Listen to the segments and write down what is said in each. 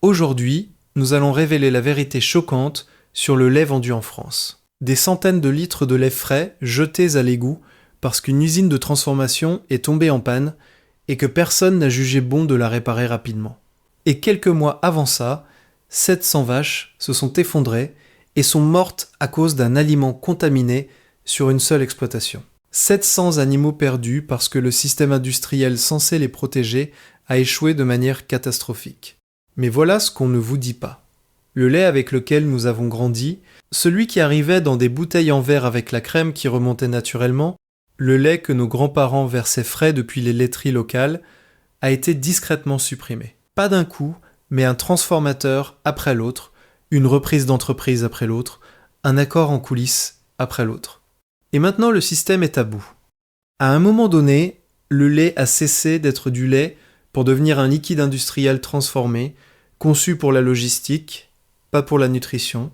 Aujourd'hui, nous allons révéler la vérité choquante sur le lait vendu en France. Des centaines de litres de lait frais jetés à l'égout parce qu'une usine de transformation est tombée en panne et que personne n'a jugé bon de la réparer rapidement. Et quelques mois avant ça, 700 vaches se sont effondrées et sont mortes à cause d'un aliment contaminé sur une seule exploitation. 700 animaux perdus parce que le système industriel censé les protéger a échoué de manière catastrophique. Mais voilà ce qu'on ne vous dit pas. Le lait avec lequel nous avons grandi, celui qui arrivait dans des bouteilles en verre avec la crème qui remontait naturellement, le lait que nos grands-parents versaient frais depuis les laiteries locales, a été discrètement supprimé. Pas d'un coup, mais un transformateur après l'autre, une reprise d'entreprise après l'autre, un accord en coulisses après l'autre. Et maintenant le système est à bout. À un moment donné, le lait a cessé d'être du lait pour devenir un liquide industriel transformé, conçu pour la logistique, pas pour la nutrition,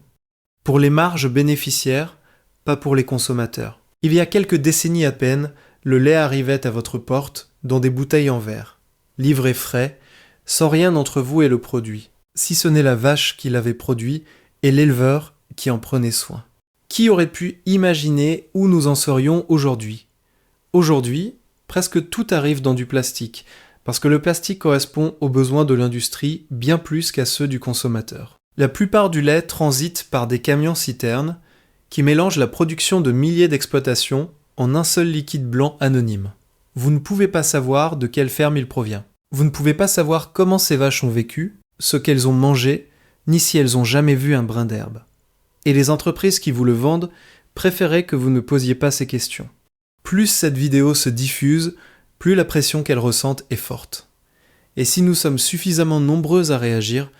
pour les marges bénéficiaires, pas pour les consommateurs. Il y a quelques décennies à peine, le lait arrivait à votre porte dans des bouteilles en verre, livré frais, sans rien d'entre vous et le produit, si ce n'est la vache qui l'avait produit et l'éleveur qui en prenait soin. Qui aurait pu imaginer où nous en serions aujourd'hui ? Aujourd'hui, presque tout arrive dans du plastique, parce que le plastique correspond aux besoins de l'industrie bien plus qu'à ceux du consommateur. La plupart du lait transite par des camions-citernes qui mélangent la production de milliers d'exploitations en un seul liquide blanc anonyme. Vous ne pouvez pas savoir de quelle ferme il provient. Vous ne pouvez pas savoir comment ces vaches ont vécu, ce qu'elles ont mangé, ni si elles ont jamais vu un brin d'herbe. Et les entreprises qui vous le vendent préféraient que vous ne posiez pas ces questions. Plus cette vidéo se diffuse, plus la pression qu'elles ressentent est forte. Et si nous sommes suffisamment nombreux à réagir,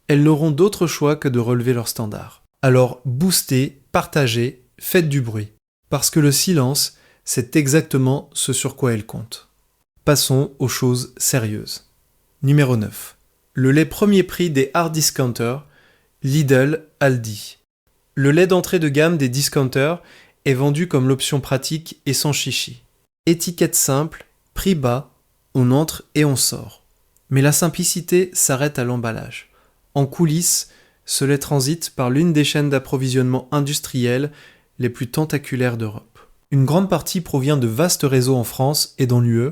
elles n'auront d'autre choix que de relever leurs standards. Alors boostez, partagez, faites du bruit. Parce que le silence, c'est exactement ce sur quoi elles comptent. Passons aux choses sérieuses. Numéro 9. Le lait premier prix des hard discounters, Lidl, Aldi. Le lait d'entrée de gamme des discounters est vendu comme l'option pratique et sans chichi. Étiquette simple, prix bas, on entre et on sort. Mais la simplicité s'arrête à l'emballage. En coulisses, ce lait transite par l'une des chaînes d'approvisionnement industrielles les plus tentaculaires d'Europe. Une grande partie provient de vastes réseaux en France et dans l'UE,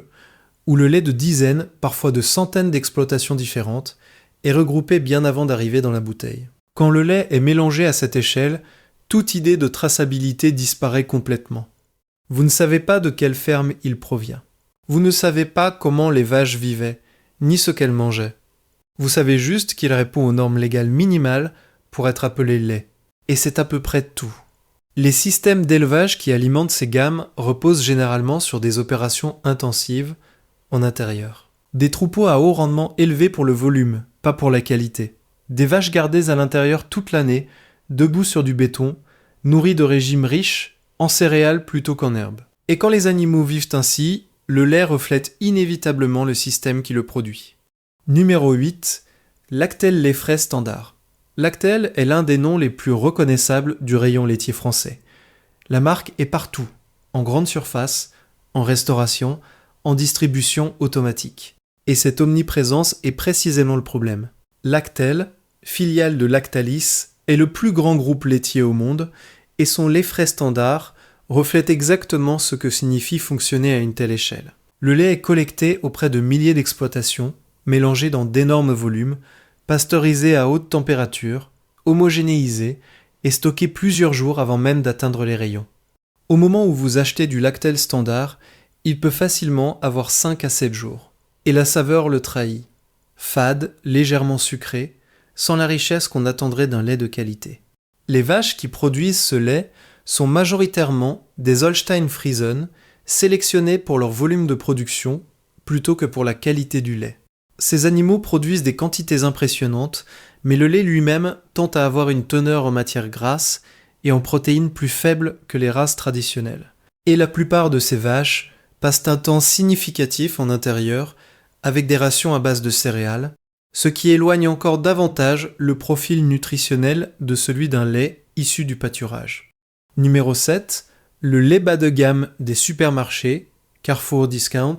où le lait de dizaines, parfois de centaines d'exploitations différentes, est regroupé bien avant d'arriver dans la bouteille. Quand le lait est mélangé à cette échelle, toute idée de traçabilité disparaît complètement. Vous ne savez pas de quelle ferme il provient. Vous ne savez pas comment les vaches vivaient, ni ce qu'elles mangeaient. Vous savez juste qu'il répond aux normes légales minimales pour être appelé lait. Et c'est à peu près tout. Les systèmes d'élevage qui alimentent ces gammes reposent généralement sur des opérations intensives en intérieur. Des troupeaux à haut rendement élevés pour le volume, pas pour la qualité. Des vaches gardées à l'intérieur toute l'année, debout sur du béton, nourries de régimes riches, en céréales plutôt qu'en herbes. Et quand les animaux vivent ainsi, le lait reflète inévitablement le système qui le produit. Numéro 8. Lactel lait frais standard. Lactel est l'un des noms les plus reconnaissables du rayon laitier français. La marque est partout, en grande surface, en restauration, en distribution automatique. Et cette omniprésence est précisément le problème. Lactel, filiale de Lactalis, est le plus grand groupe laitier au monde et son lait frais standard reflète exactement ce que signifie fonctionner à une telle échelle. Le lait est collecté auprès de milliers d'exploitations, mélangé dans d'énormes volumes, pasteurisé à haute température, homogénéisé et stocké plusieurs jours avant même d'atteindre les rayons. Au moment où vous achetez du Lactel standard, il peut facilement avoir 5 à 7 jours. Et la saveur le trahit. Fade, légèrement sucré, sans la richesse qu'on attendrait d'un lait de qualité. Les vaches qui produisent ce lait sont majoritairement des Holstein Friesen, sélectionnés pour leur volume de production plutôt que pour la qualité du lait. Ces animaux produisent des quantités impressionnantes, mais le lait lui-même tend à avoir une teneur en matière grasse et en protéines plus faibles que les races traditionnelles. Et la plupart de ces vaches passent un temps significatif en intérieur avec des rations à base de céréales, ce qui éloigne encore davantage le profil nutritionnel de celui d'un lait issu du pâturage. Numéro 7. Le lait bas de gamme des supermarchés, Carrefour Discount,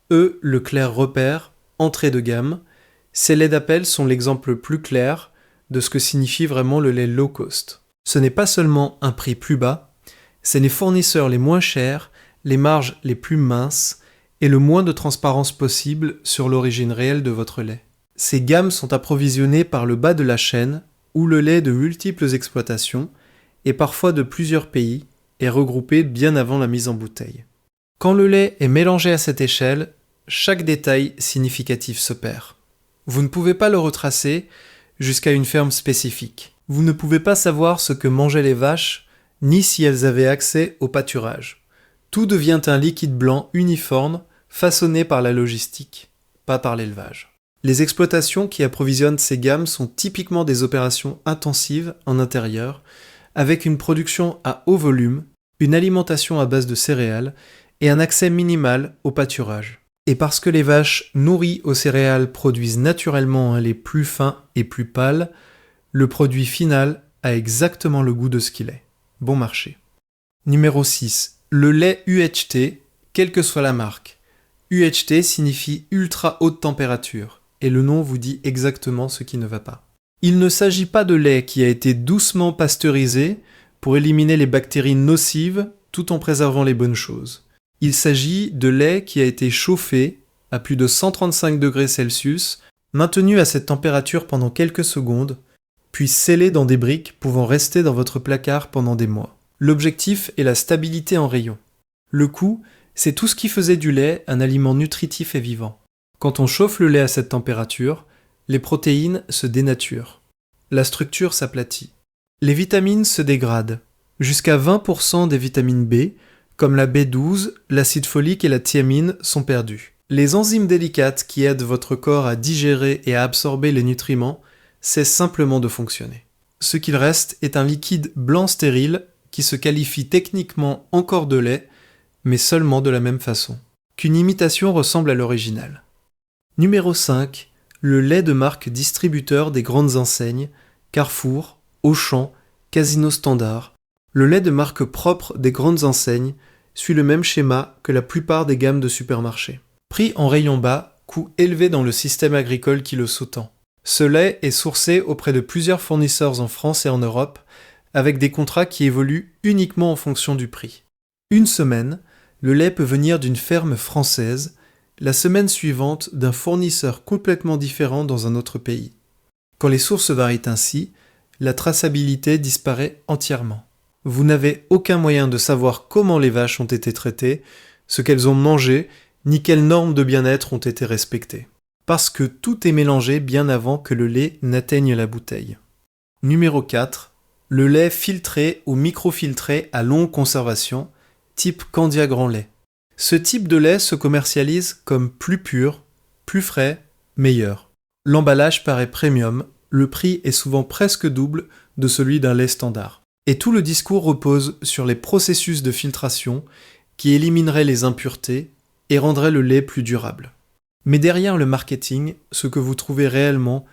Leclerc Repère, entrée de gamme, Ces laits d'appel sont l'exemple le plus clair de ce que signifie vraiment le lait low cost. Ce n'est pas seulement un prix plus bas, c'est les fournisseurs les moins chers, les marges les plus minces et le moins de transparence possible sur l'origine réelle de votre lait. Ces gammes sont approvisionnées par le bas de la chaîne, où le lait de multiples exploitations, et parfois de plusieurs pays, est regroupé bien avant la mise en bouteille. Quand le lait est mélangé à cette échelle, chaque détail significatif se perd. Vous ne pouvez pas le retracer jusqu'à une ferme spécifique. Vous ne pouvez pas savoir ce que mangeaient les vaches, ni si elles avaient accès au pâturage. Tout devient un liquide blanc uniforme, façonné par la logistique, pas par l'élevage. Les exploitations qui approvisionnent ces gammes sont typiquement des opérations intensives en intérieur, avec une production à haut volume, une alimentation à base de céréales et un accès minimal au pâturage. Et parce que les vaches nourries aux céréales produisent naturellement un lait plus fin et plus pâle, le produit final a exactement le goût de ce qu'il est. Bon marché. Numéro 6. Le lait UHT, quelle que soit la marque. UHT signifie ultra haute température, et le nom vous dit exactement ce qui ne va pas. Il ne s'agit pas de lait qui a été doucement pasteurisé pour éliminer les bactéries nocives tout en préservant les bonnes choses. Il s'agit de lait qui a été chauffé à plus de 135 degrés Celsius, maintenu à cette température pendant quelques secondes, puis scellé dans des briques pouvant rester dans votre placard pendant des mois. L'objectif est la stabilité en rayon. Le coût, c'est tout ce qui faisait du lait un aliment nutritif et vivant. Quand on chauffe le lait à cette température, les protéines se dénaturent. La structure s'aplatit. Les vitamines se dégradent. Jusqu'à 20% des vitamines B, comme la B12, l'acide folique et la thiamine, sont perdues. Les enzymes délicates qui aident votre corps à digérer et à absorber les nutriments cessent simplement de fonctionner. Ce qu'il reste est un liquide blanc stérile qui se qualifie techniquement encore de lait, mais seulement de la même façon. Qu'une imitation ressemble à l'original. Numéro 5. Le lait de marque distributeur des grandes enseignes, Carrefour, Auchan, Casino Standard. Le lait de marque propre des grandes enseignes suit le même schéma que la plupart des gammes de supermarchés. Prix en rayon bas, coût élevé dans le système agricole qui le sous-tend. Ce lait est sourcé auprès de plusieurs fournisseurs en France et en Europe, avec des contrats qui évoluent uniquement en fonction du prix. Une semaine, le lait peut venir d'une ferme française, la semaine suivante d'un fournisseur complètement différent dans un autre pays. Quand les sources varient ainsi, la traçabilité disparaît entièrement. Vous n'avez aucun moyen de savoir comment les vaches ont été traitées, ce qu'elles ont mangé, ni quelles normes de bien-être ont été respectées. Parce que tout est mélangé bien avant que le lait n'atteigne la bouteille. Numéro 4. Le lait filtré ou microfiltré à longue conservation, type Candia Grand Lait. Ce type de lait se commercialise comme plus pur, plus frais, meilleur. L'emballage paraît premium, le prix est souvent presque double de celui d'un lait standard. Et tout le discours repose sur les processus de filtration qui élimineraient les impuretés et rendraient le lait plus durable. Mais derrière le marketing, ce que vous trouvez réellement,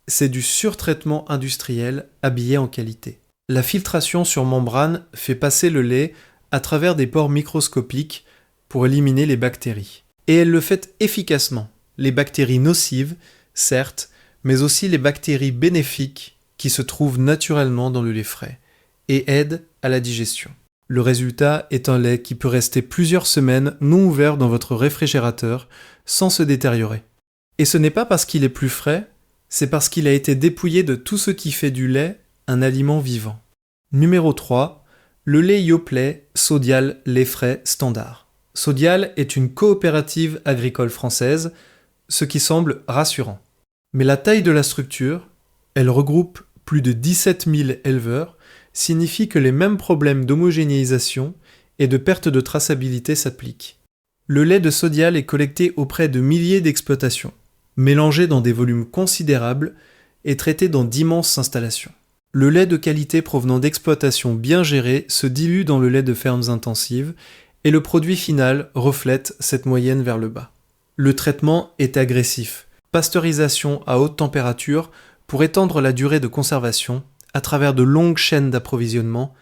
c'est du surtraitement industriel habillé en qualité. La filtration sur membrane fait passer le lait à travers des pores microscopiques pour éliminer les bactéries. Et elle le fait efficacement. Les bactéries nocives, certes, mais aussi les bactéries bénéfiques qui se trouvent naturellement dans le lait frais et aident à la digestion. Le résultat est un lait qui peut rester plusieurs semaines non ouvert dans votre réfrigérateur sans se détériorer. Et ce n'est pas parce qu'il est plus frais, c'est parce qu'il a été dépouillé de tout ce qui fait du lait un aliment vivant. Numéro 3. Le lait Yoplait Sodial lait frais standard. Sodial est une coopérative agricole française, ce qui semble rassurant. Mais la taille de la structure, elle regroupe plus de 17 000 éleveurs, signifie que les mêmes problèmes d'homogénéisation et de perte de traçabilité s'appliquent. Le lait de Sodial est collecté auprès de milliers d'exploitations, mélangé dans des volumes considérables et traité dans d'immenses installations. Le lait de qualité provenant d'exploitations bien gérées se dilue dans le lait de fermes intensives et le produit final reflète cette moyenne vers le bas. Le traitement est agressif. Pasteurisation à haute température pour étendre la durée de conservation à travers de longues chaînes d'approvisionnement,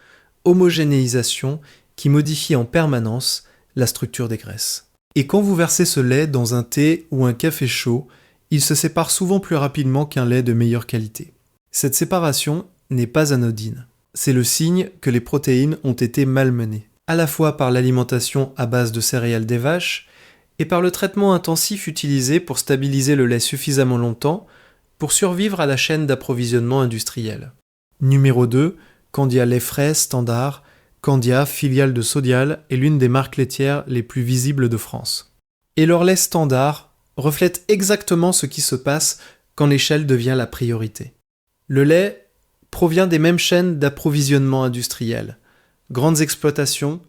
homogénéisation qui modifie en permanence la structure des graisses. Et quand vous versez ce lait dans un thé ou un café chaud, Il se sépare souvent plus rapidement qu'un lait de meilleure qualité. Cette séparation n'est pas anodine. C'est le signe que les protéines ont été malmenées, à la fois par l'alimentation à base de céréales des vaches et par le traitement intensif utilisé pour stabiliser le lait suffisamment longtemps pour survivre à la chaîne d'approvisionnement industrielle. Numéro 2, Candia lait frais standard. Candia, filiale de Sodial, est l'une des marques laitières les plus visibles de France. Et leur lait standard reflète exactement ce qui se passe quand l'échelle devient la priorité. Le lait provient des mêmes chaînes d'approvisionnement industriel. Grandes exploitations,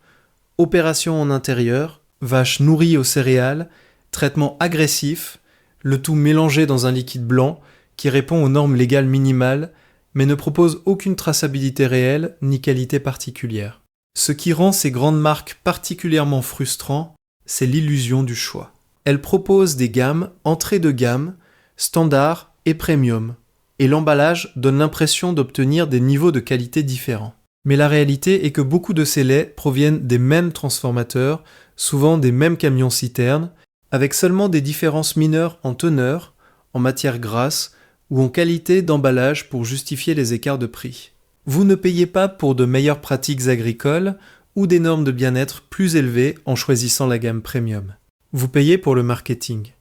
opérations en intérieur, vaches nourries aux céréales, traitements agressifs, le tout mélangé dans un liquide blanc qui répond aux normes légales minimales, mais ne propose aucune traçabilité réelle ni qualité particulière. Ce qui rend ces grandes marques particulièrement frustrantes, c'est l'illusion du choix. Elles proposent des gammes, entrée de gamme, standard et premium, et l'emballage donne l'impression d'obtenir des niveaux de qualité différents. Mais la réalité est que beaucoup de ces laits proviennent des mêmes transformateurs, souvent des mêmes camions-citernes, avec seulement des différences mineures en teneur, en matière grasse ou en qualité d'emballage pour justifier les écarts de prix. Vous ne payez pas pour de meilleures pratiques agricoles ou des normes de bien-être plus élevées en choisissant la gamme premium. Vous payez pour le marketing.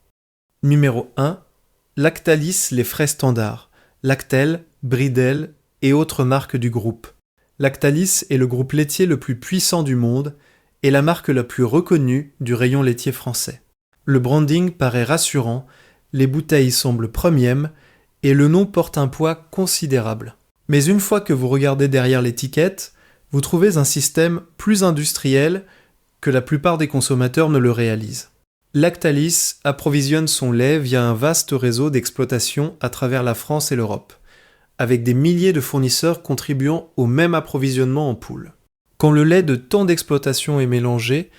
Numéro 1. Lactalis les frais standards. Lactel, Bridel et autres marques du groupe. Lactalis est le groupe laitier le plus puissant du monde et la marque la plus reconnue du rayon laitier français. Le branding paraît rassurant, les bouteilles semblent premium et le nom porte un poids considérable. Mais une fois que vous regardez derrière l'étiquette, vous trouvez un système plus industriel que la plupart des consommateurs ne le réalisent. Lactalis approvisionne son lait via un vaste réseau d'exploitation à travers la France et l'Europe, avec des milliers de fournisseurs contribuant au même approvisionnement en poule. Quand le lait de tant d'exploitations est mélangé,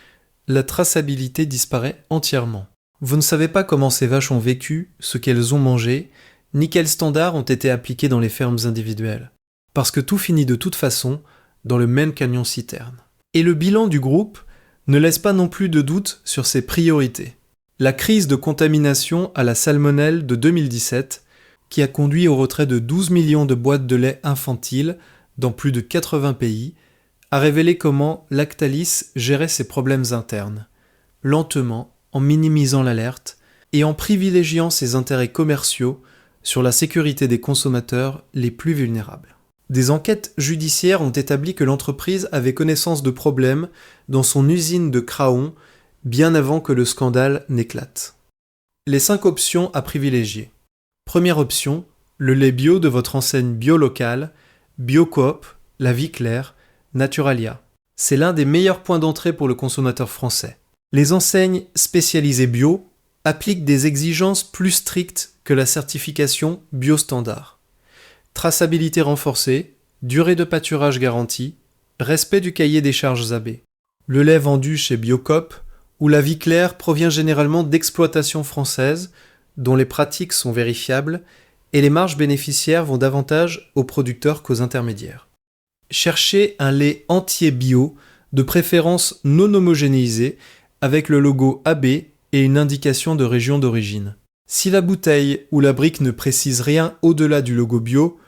la traçabilité disparaît entièrement. Vous ne savez pas comment ces vaches ont vécu, ce qu'elles ont mangé, ni quels standards ont été appliqués dans les fermes individuelles. Parce que tout finit de toute façon dans le même camion-citerne. Et le bilan du groupe ne laisse pas non plus de doute sur ses priorités. La crise de contamination à la salmonelle de 2017, qui a conduit au retrait de 12 millions de boîtes de lait infantile dans plus de 80 pays, a révélé comment Lactalis gérait ses problèmes internes, lentement, en minimisant l'alerte et en privilégiant ses intérêts commerciaux sur la sécurité des consommateurs les plus vulnérables. Des enquêtes judiciaires ont établi que l'entreprise avait connaissance de problèmes dans son usine de Craon bien avant que le scandale n'éclate. Les 5 options à privilégier. Première option, le lait bio de votre enseigne bio locale, Biocoop, La Vie Claire, Naturalia. C'est l'un des meilleurs points d'entrée pour le consommateur français. Les enseignes spécialisées bio appliquent des exigences plus strictes que la certification biostandard. Traçabilité renforcée, durée de pâturage garantie, respect du cahier des charges AB. Le lait vendu chez Biocoop ou La Vie Claire provient généralement d'exploitations françaises dont les pratiques sont vérifiables et les marges bénéficiaires vont davantage aux producteurs qu'aux intermédiaires. Cherchez un lait entier bio, de préférence non homogénéisé, avec le logo AB et une indication de région d'origine. Si la bouteille ou la brique ne précise rien au-delà du logo bio,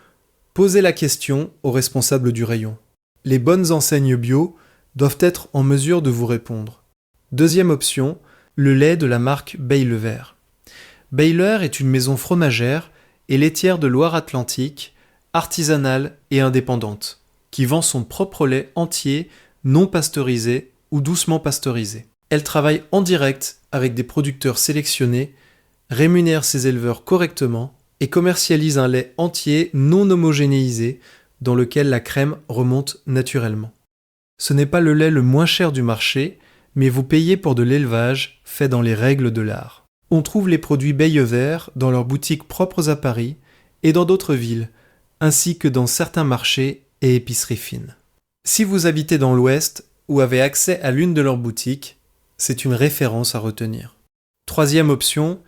posez la question au responsable du rayon. Les bonnes enseignes bio doivent être en mesure de vous répondre. Deuxième option, le lait de la marque Baillever. Baillever est une maison fromagère et laitière de Loire-Atlantique, artisanale et indépendante, qui vend son propre lait entier, non pasteurisé ou doucement pasteurisé. Elle travaille en direct avec des producteurs sélectionnés, rémunère ses éleveurs correctement et commercialise un lait entier non homogénéisé dans lequel la crème remonte naturellement. Ce n'est pas le lait le moins cher du marché, mais vous payez pour de l'élevage fait dans les règles de l'art. On trouve les produits Baillever dans leurs boutiques propres à Paris et dans d'autres villes, ainsi que dans certains marchés et épiceries fines. Si vous habitez dans l'Ouest ou avez accès à l'une de leurs boutiques, c'est une référence à retenir. Troisième option,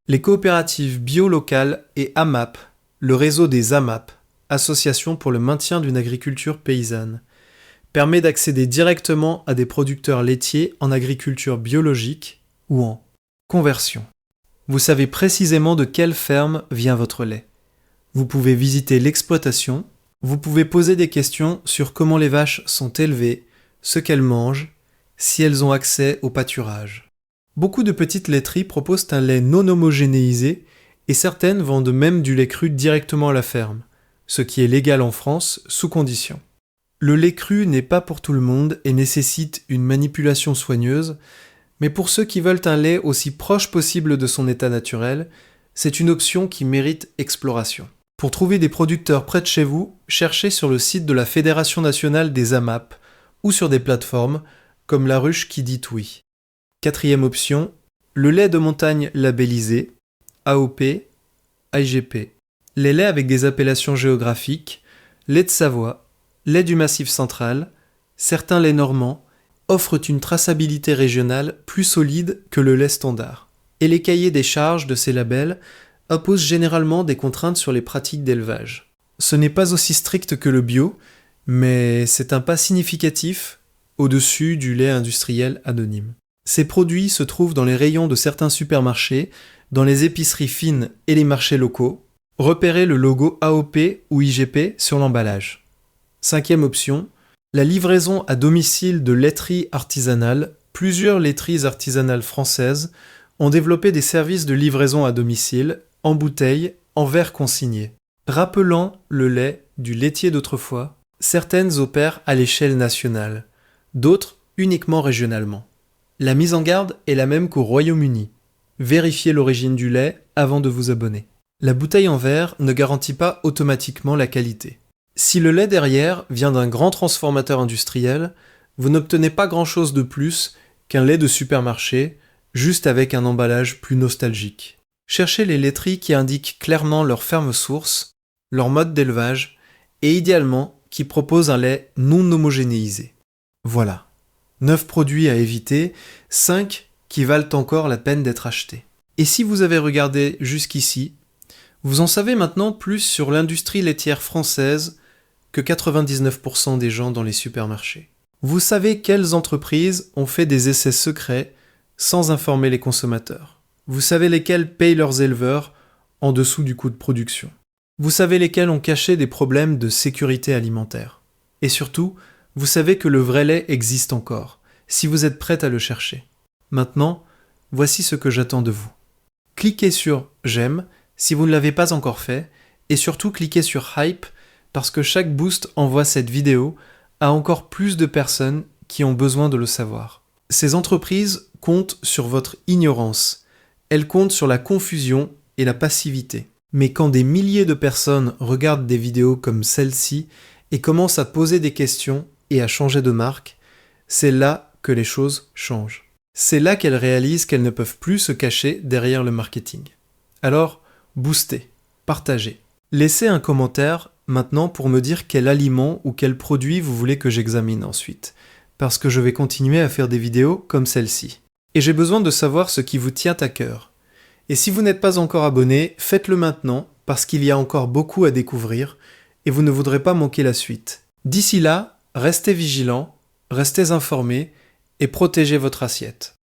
les coopératives bio locales et AMAP, le réseau des AMAP, Association pour le maintien d'une agriculture paysanne, permet d'accéder directement à des producteurs laitiers en agriculture biologique ou en conversion. Vous savez précisément de quelle ferme vient votre lait. Vous pouvez visiter l'exploitation, vous pouvez poser des questions sur comment les vaches sont élevées, ce qu'elles mangent, si elles ont accès au pâturage. Beaucoup de petites laiteries proposent un lait non homogénéisé et certaines vendent même du lait cru directement à la ferme, ce qui est légal en France sous condition. Le lait cru n'est pas pour tout le monde et nécessite une manipulation soigneuse, mais pour ceux qui veulent un lait aussi proche possible de son état naturel, c'est une option qui mérite exploration. Pour trouver des producteurs près de chez vous, cherchez sur le site de la Fédération nationale des AMAP ou sur des plateformes comme La Ruche qui dit oui. Quatrième option, le lait de montagne labellisé, AOP, IGP. Les laits avec des appellations géographiques, lait de Savoie, lait du Massif central, certains laits normands offrent une traçabilité régionale plus solide que le lait standard. Et les cahiers des charges de ces labels imposent généralement des contraintes sur les pratiques d'élevage. Ce n'est pas aussi strict que le bio, mais c'est un pas significatif au-dessus du lait industriel anonyme. Ces produits se trouvent dans les rayons de certains supermarchés, dans les épiceries fines et les marchés locaux. Repérez le logo AOP ou IGP sur l'emballage. Cinquième option, la livraison à domicile de laiteries artisanales. Plusieurs laiteries artisanales françaises ont développé des services de livraison à domicile, en bouteille, en verre consigné. Rappelant le lait du laitier d'autrefois, certaines opèrent à l'échelle nationale, d'autres uniquement régionalement. La mise en garde est la même qu'au Royaume-Uni. Vérifiez l'origine du lait avant de vous abonner. La bouteille en verre ne garantit pas automatiquement la qualité. Si le lait derrière vient d'un grand transformateur industriel, vous n'obtenez pas grand-chose de plus qu'un lait de supermarché, juste avec un emballage plus nostalgique. Cherchez les laiteries qui indiquent clairement leur ferme source, leur mode d'élevage, et idéalement qui proposent un lait non homogénéisé. Voilà. 9 produits à éviter, 5 qui valent encore la peine d'être achetés. Et si vous avez regardé jusqu'ici, vous en savez maintenant plus sur l'industrie laitière française que 99% des gens dans les supermarchés. Vous savez quelles entreprises ont fait des essais secrets sans informer les consommateurs. Vous savez lesquelles payent leurs éleveurs en dessous du coût de production. Vous savez lesquelles ont caché des problèmes de sécurité alimentaire. Et surtout, vous savez que le vrai lait existe encore, si vous êtes prête à le chercher. Maintenant, voici ce que j'attends de vous. Cliquez sur « J'aime » si vous ne l'avez pas encore fait, et surtout cliquez sur « Hype » parce que chaque boost envoie cette vidéo à encore plus de personnes qui ont besoin de le savoir. Ces entreprises comptent sur votre ignorance, elles comptent sur la confusion et la passivité. Mais quand des milliers de personnes regardent des vidéos comme celle-ci et commencent à poser des questions et à changer de marque, c'est là que les choses changent. C'est là qu'elles réalisent qu'elles ne peuvent plus se cacher derrière le marketing. Alors, boostez, partagez. Laissez un commentaire maintenant pour me dire quel aliment ou quel produit vous voulez que j'examine ensuite, parce que je vais continuer à faire des vidéos comme celle-ci. Et j'ai besoin de savoir ce qui vous tient à cœur. Et si vous n'êtes pas encore abonné, faites-le maintenant, parce qu'il y a encore beaucoup à découvrir, et vous ne voudrez pas manquer la suite. D'ici là, restez vigilants, restez informés, et protégez votre assiette.